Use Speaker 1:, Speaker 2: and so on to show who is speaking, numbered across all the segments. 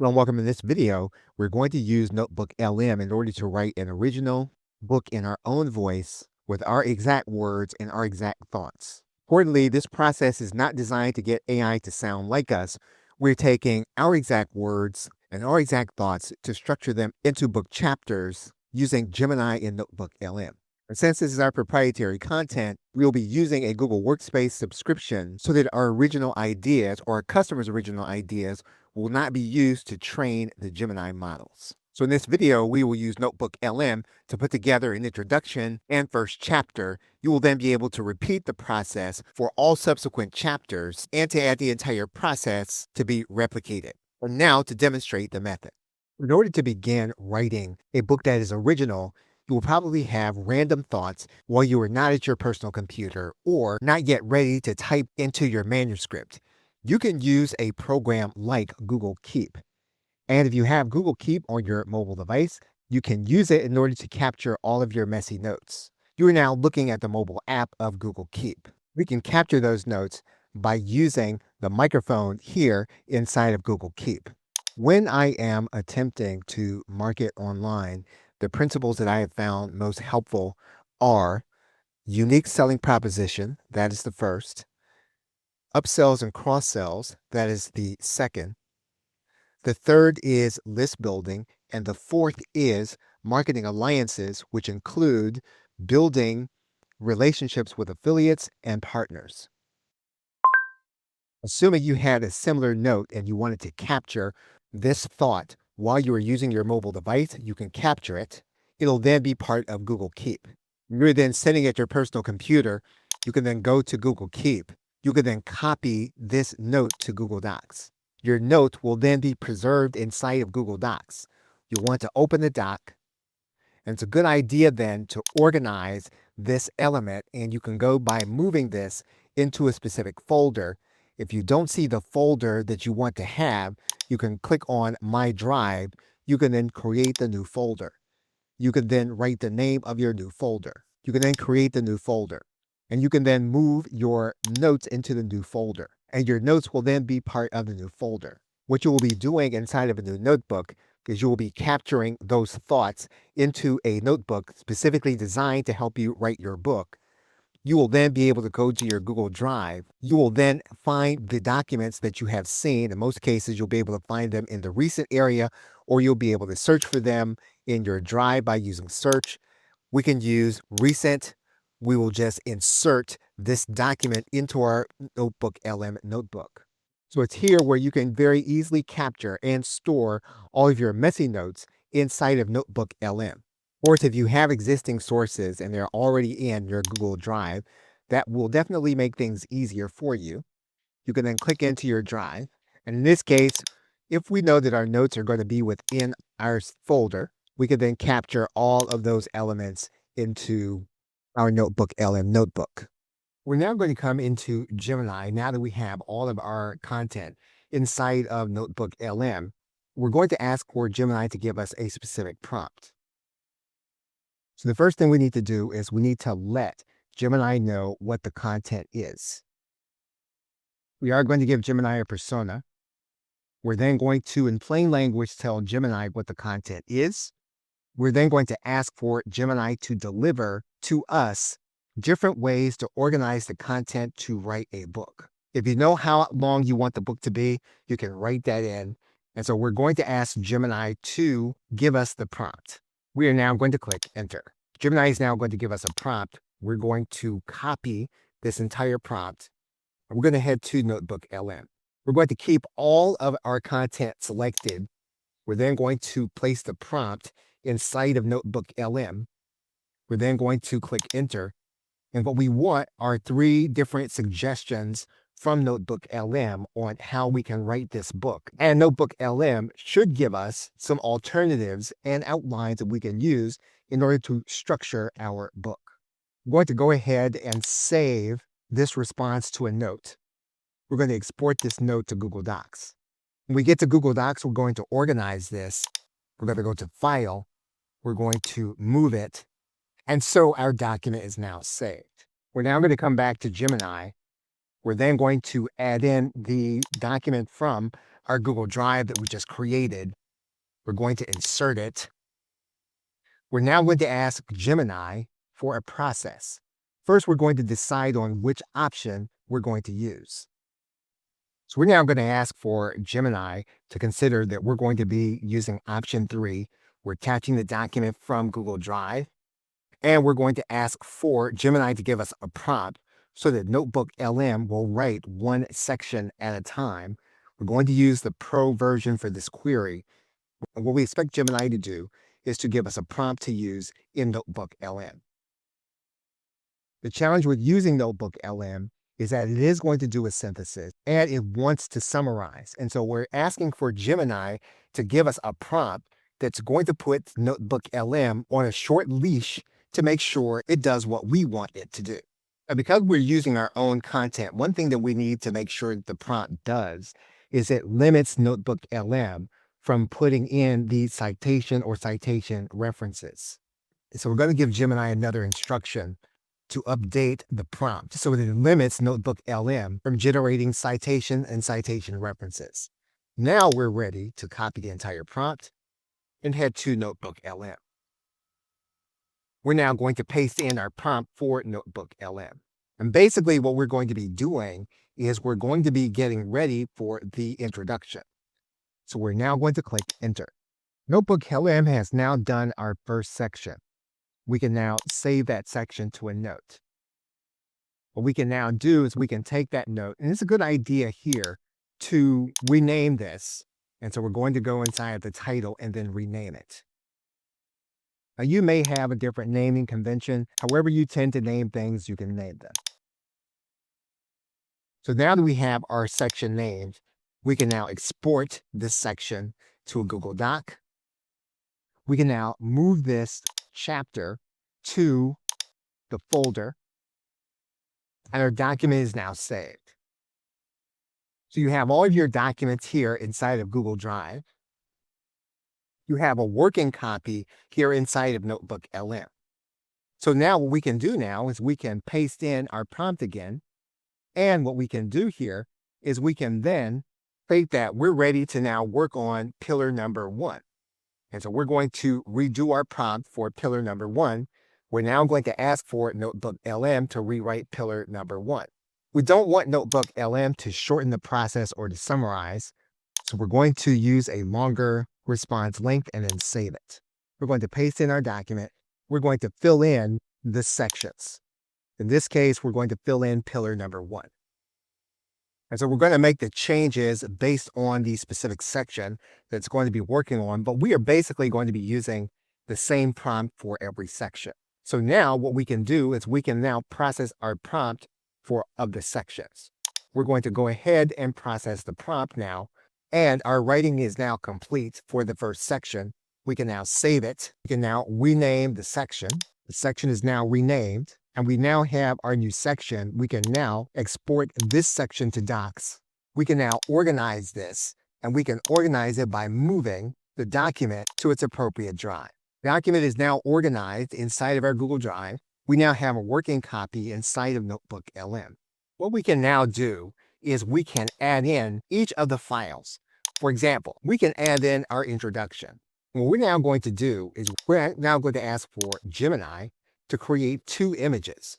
Speaker 1: Well, welcome. In this video, we're going to use Notebook LM in order to write an original book in our own voice with our exact words and our exact thoughts. Importantly, this process is not designed to get AI to sound like us. We're taking our exact words and our exact thoughts to structure them into book chapters using Gemini in Notebook LM. And since this is our proprietary content, we'll be using a Google Workspace subscription so that our original ideas or our customers' original ideas will not be used to train the Gemini models. So in this video, we will use Notebook LM to put together an introduction and first chapter. You will then be able to repeat the process for all subsequent chapters and to add the entire process to be replicated. And now to demonstrate the method. In order to begin writing a book that is original, you will probably have random thoughts while you are not at your personal computer or not yet ready to type into your manuscript. You can use a program like Google Keep. And if you have Google Keep on your mobile device, you can use it in order to capture all of your messy notes. You are now looking at the mobile app of Google Keep. We can capture those notes by using the microphone here inside of Google Keep. When I am attempting to market online, the principles that I have found most helpful are unique selling proposition, that is the first, upsells and cross sells, that is the second. The third is list building, and the fourth is marketing alliances, which include building relationships with affiliates and partners. Assuming you had a similar note and you wanted to capture this thought while you are using your mobile device, you can capture it. It'll then be part of Google Keep. You're then sitting at your personal computer. You can then go to Google Keep. You can then copy this note to Google Docs. Your note will then be preserved inside of Google Docs. You'll want to open the doc. And it's a good idea then to organize this element, and you can go by moving this into a specific folder. If you don't see the folder that you want to have, you can click on My Drive. You can then create the new folder. You can then write the name of your new folder. You can then create the new folder. And you can then move your notes into the new folder. And your notes will then be part of the new folder. What you will be doing inside of a new notebook is you will be capturing those thoughts into a notebook specifically designed to help you write your book. You will then be able to go to your Google Drive. You will then find the documents that you have seen. In most cases, you'll be able to find them in the recent area, or you'll be able to search for them in your Drive by using search. We can use recent. We will just insert this document into our Notebook LM notebook. So it's here where you can very easily capture and store all of your messy notes inside of Notebook LM. Of course, if you have existing sources and they're already in your Google Drive, that will definitely make things easier for you. You can then click into your Drive. And in this case, if we know that our notes are going to be within our folder, we can then capture all of those elements into our Notebook LM notebook. We're now going to come into Gemini now that we have all of our content inside of Notebook LM. We're going to ask for Gemini to give us a specific prompt. So the first thing we need to do is we need to let Gemini know what the content is. We are going to give Gemini a persona. We're then going to, in plain language, tell Gemini what the content is. We're then going to ask for Gemini to deliver to us different ways to organize the content to write a book. If you know how long you want the book to be, you can write that in. And so we're going to ask Gemini to give us the prompt. We are now going to click enter. Gemini is now going to give us a prompt. We're going to copy this entire prompt. We're going to head to Notebook LM. We're going to keep all of our content selected. We're then going to place the prompt inside of Notebook LM. We're then going to click enter. And what we want are 3 different suggestions from Notebook LM on how we can write this book. And Notebook LM should give us some alternatives and outlines that we can use in order to structure our book. I'm going to go ahead and save this response to a note. We're going to export this note to Google Docs. When we get to Google Docs, we're going to organize this. We're going to go to File. We're going to move it. And so our document is now saved. We're now going to come back to Gemini. We're then going to add in the document from our Google Drive that we just created. We're going to insert it. We're now going to ask Gemini for a process. First, we're going to decide on which option we're going to use. So we're now going to ask for Gemini to consider that we're going to be using option 3. We're attaching the document from Google Drive, and we're going to ask for Gemini to give us a prompt so that NotebookLM will write one section at a time. We're going to use the Pro version for this query. What we expect Gemini to do is to give us a prompt to use in NotebookLM. The challenge with using NotebookLM is that it is going to do a synthesis and it wants to summarize. And so we're asking for Gemini to give us a prompt that's going to put NotebookLM on a short leash to make sure it does what we want it to do. And because we're using our own content, one thing that we need to make sure that the prompt does is it limits NotebookLM from putting in the citation or citation references. So we're going to give Gemini another instruction to update the prompt so that it limits NotebookLM from generating citation and citation references. Now we're ready to copy the entire prompt and head to NotebookLM. We're now going to paste in our prompt for NotebookLM. And basically what we're going to be doing is we're going to be getting ready for the introduction. So we're now going to click Enter. NotebookLM has now done our first section. We can now save that section to a note. What we can now do is we can take that note, and it's a good idea here to rename this. And so we're going to go inside the title and then rename it. Now you may have a different naming convention. However you tend to name things, you can name them. So now that we have our section named, we can now export this section to a Google Doc. We can now move this chapter to the folder, and our document is now saved. So you have all of your documents here inside of Google Drive. You have a working copy here inside of NotebookLM. So now what we can do now is we can paste in our prompt again, and what we can do here is we can then state that we're ready to now work on pillar number 1. And so we're going to redo our prompt for pillar number 1. We're now going to ask for NotebookLM to rewrite pillar number 1. We don't want NotebookLM to shorten the process or to summarize, so we're going to use a longer response length and then save it. We're going to paste in our document. We're going to fill in the sections. In this case, we're going to fill in pillar number 1. And so we're going to make the changes based on the specific section that's going to be working on, but we are basically going to be using the same prompt for every section. So now what we can do is we can now process our prompt for of the sections. We're going to go ahead and process the prompt now, and our writing is now complete for the first section. We can now save it. We can now rename the section. The section is now renamed, and we now have our new section. We can now export this section to docs. We can now organize this, and we can organize it by moving the document to its appropriate drive. The document is now organized inside of our Google Drive. We now have a working copy inside of NotebookLM. What we can now do is we can add in each of the files. For example, we can add in our introduction. What we're now going to do is we're now going to ask for Gemini to create 2 images.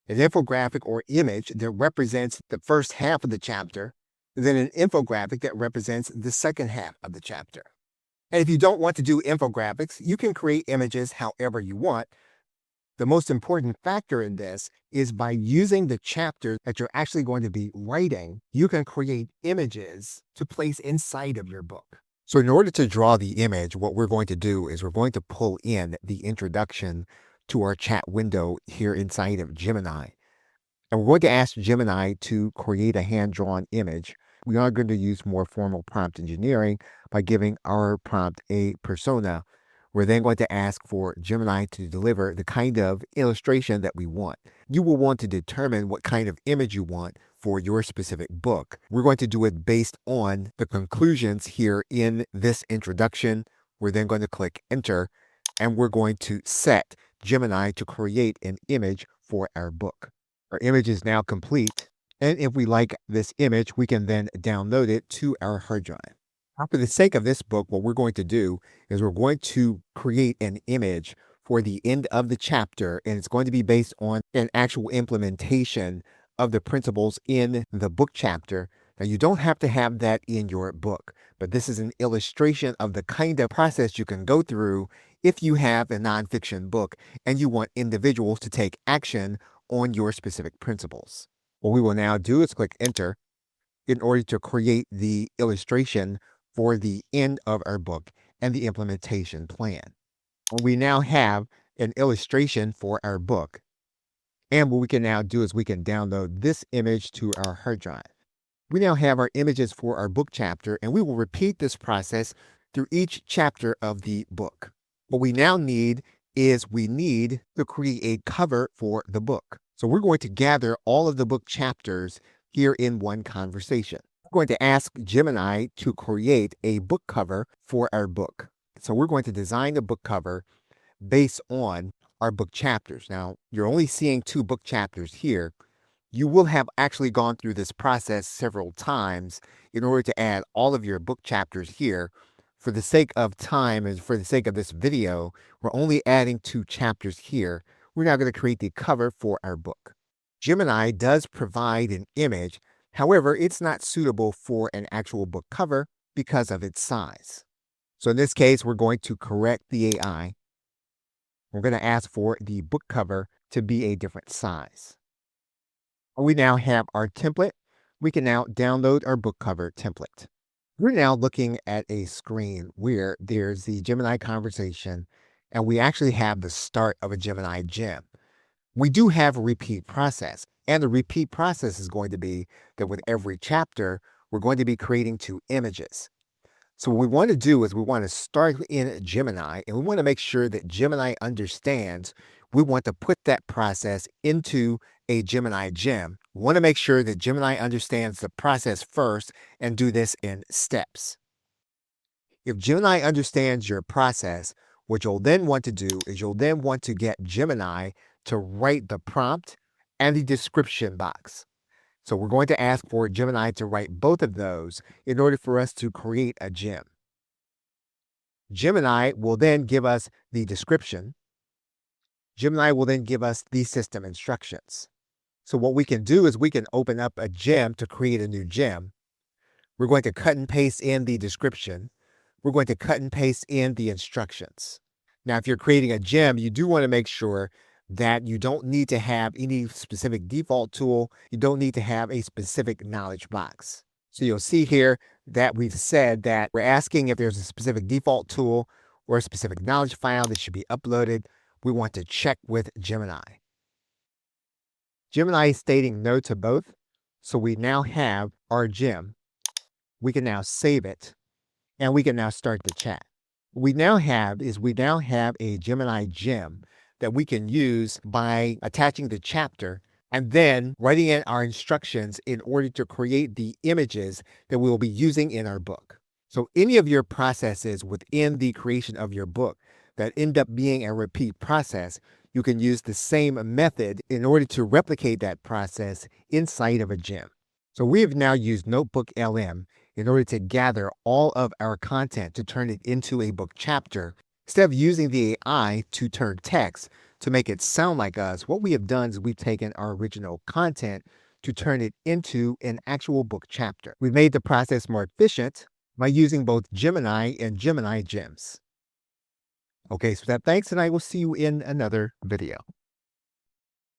Speaker 1: An infographic or image that represents the first half of the chapter, and then an infographic that represents the second half of the chapter. And if you don't want to do infographics, you can create images however you want. The most important factor in this is by using the chapter that you're actually going to be writing, you can create images to place inside of your book. So in order to draw the image, what we're going to do is we're going to pull in the introduction to our chat window here inside of Gemini. And we're going to ask Gemini to create a hand-drawn image. We are going to use more formal prompt engineering by giving our prompt a persona. We're then going to ask for Gemini to deliver the kind of illustration that we want. You will want to determine what kind of image you want for your specific book. We're going to do it based on the conclusions here in this introduction. We're then going to click Enter, and we're going to set Gemini to create an image for our book. Our image is now complete, And if we like this image, we can then download it to our hard drive. Now, for the sake of this book, what we're going to do is we're going to create an image for the end of the chapter, and it's going to be based on an actual implementation of the principles in the book chapter. Now, you don't have to have that in your book, but this is an illustration of the kind of process you can go through if you have a nonfiction book and you want individuals to take action on your specific principles. What we will now do is click enter in order to create the illustration for the end of our book and the implementation plan. We now have an illustration for our book. And what we can now do is we can download this image to our hard drive. We now have our images for our book chapter, and we will repeat this process through each chapter of the book. What we now need is we need to create a cover for the book. So we're going to gather all of the book chapters here in one conversation. We're going to ask Gemini to create a book cover for our book. So we're going to design the book cover based on our book chapters. Now, you're only seeing 2 book chapters here. You will have actually gone through this process several times in order to add all of your book chapters here. For the sake of time and for the sake of this video, we're only adding 2 chapters here. We're now going to create the cover for our book. Gemini does provide an image. However, it's not suitable for an actual book cover because of its size. So in this case, we're going to correct the AI. We're going to ask for the book cover to be a different size. We now have our template. We can now download our book cover template. We're now looking at a screen where there's the Gemini conversation, and we actually have the start of a Gemini gem. We do have a repeat process, and the repeat process is going to be that with every chapter, we're going to be creating 2 images. So what we want to do is we want to start in Gemini, and we want to make sure that Gemini understands. We want to put that process into a Gemini gem. We want to make sure that Gemini understands the process first and do this in steps. If Gemini understands your process, what you'll then want to do is you'll then want to get Gemini to write the prompt and the description box. So we're going to ask for Gemini to write both of those in order for us to create a gem. Gemini will then give us the description. Gemini will then give us the system instructions. So what we can do is we can open up a gem to create a new gem. We're going to cut and paste in the description. We're going to cut and paste in the instructions. Now, if you're creating a gem, you do want to make sure that you don't need to have any specific default tool. You don't need to have a specific knowledge box. So you'll see here that we've said that we're asking if there's a specific default tool or a specific knowledge file that should be uploaded. We want to check with Gemini. Gemini is stating no to both. So we now have our gem. We can now save it, and we can now start the chat. What we now have a Gemini gem that we can use by attaching the chapter and then writing in our instructions in order to create the images that we will be using in our book. So any of your processes within the creation of your book that end up being a repeat process, you can use the same method in order to replicate that process inside of a gem. So we have now used NotebookLM in order to gather all of our content to turn it into a book chapter. Instead of using the AI to turn text to make it sound like us, what we have done is we've taken our original content to turn it into an actual book chapter. We've made the process more efficient by using both Gemini and Gemini gems. Okay, so thanks, and I will see you in another video.